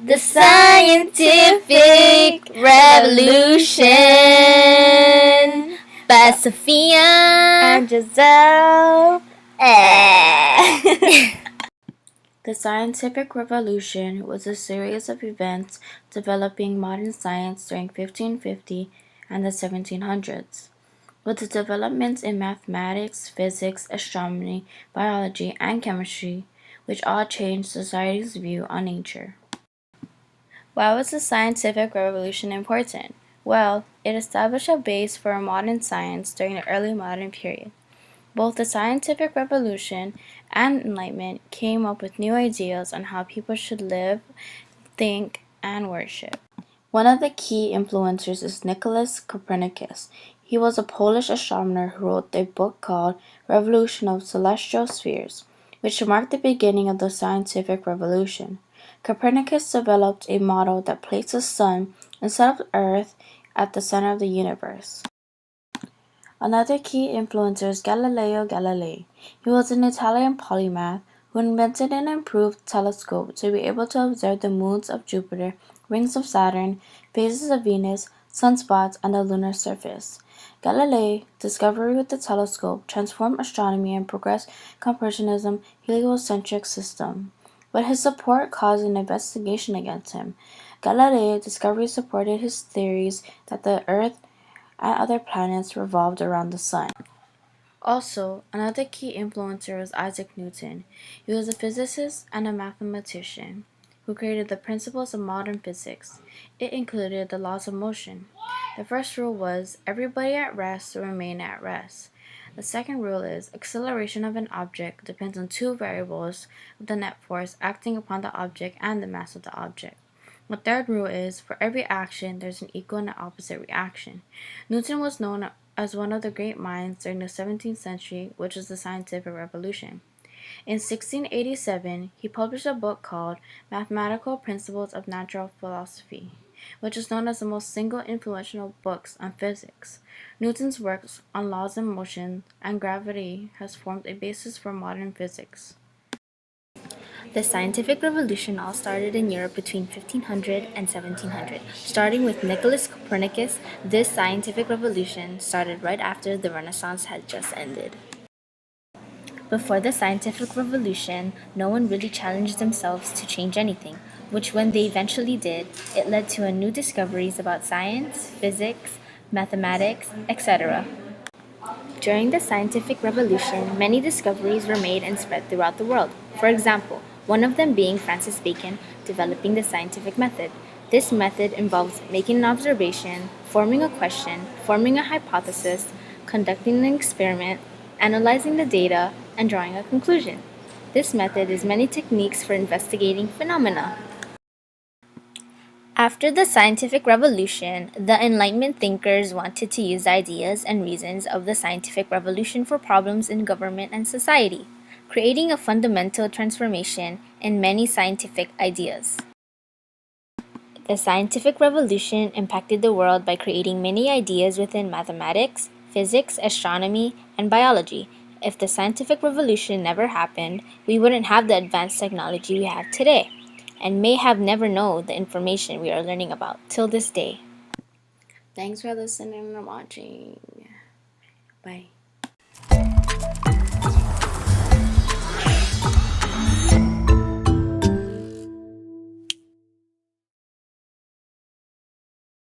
The Scientific Revolution by Sophia and Giselle. The scientific revolution was a series of events developing modern science during 1550 and the 1700s, with the developments in mathematics, physics, astronomy, biology, and chemistry, which all changed society's view on nature. Why was the scientific revolution important? Well, it established a base for modern science during the early modern period. Both the scientific revolution and Enlightenment came up with new ideas on how people should live, think, and worship. One of the key influencers is Nicholas Copernicus. He was a Polish astronomer who wrote a book called Revolution of Celestial Spheres, which marked the beginning of the scientific revolution. Copernicus developed a model that placed the sun instead of Earth at the center of the universe. Another key influencer is Galileo Galilei. He was an Italian polymath who invented an improved telescope to be able to observe the moons of Jupiter, rings of Saturn, phases of Venus, sunspots, and the lunar surface. Galilei's discovery with the telescope transformed astronomy and progressed Copernicanism's heliocentric system, but his support caused an investigation against him. Galilei's discovery supported his theories that the Earth and other planets revolved around the sun. Also, another key influencer was Isaac Newton. He was a physicist and a mathematician who created the principles of modern physics. It included the laws of motion. The first rule was everybody at rest will remain at rest. The second rule is acceleration of an object depends on two variables of the net force acting upon the object and the mass of the object. The third rule is for every action there's an equal and opposite reaction. Newton was known as one of the great minds during the 17th century, which was the scientific revolution. In 1687, he published a book called Mathematical Principles of Natural Philosophy, which is known as the most single influential books on physics. Newton's works on laws of motion and gravity has formed a basis for modern physics. The scientific revolution all started in Europe between 1500 and 1700. Starting with Nicholas Copernicus, this scientific revolution started right after the Renaissance had just ended. Before the scientific revolution, no one really challenged themselves to change anything, which when they eventually did, it led to new discoveries about science, physics, mathematics, etc. During the scientific revolution, many discoveries were made and spread throughout the world. For example, one of them being Francis Bacon developing the scientific method. This method involves making an observation, forming a question, forming a hypothesis, conducting an experiment, analyzing the data, and drawing a conclusion. This method is many techniques for investigating phenomena. After the scientific revolution, the Enlightenment thinkers wanted to use ideas and reasons of the scientific revolution for problems in government and society, creating a fundamental transformation in many scientific ideas. The scientific revolution impacted the world by creating many ideas within mathematics, physics, astronomy, and biology. If the scientific revolution never happened, we wouldn't have the advanced technology we have today, and may have never known the information we are learning about till this day. Thanks for listening and watching. Bye.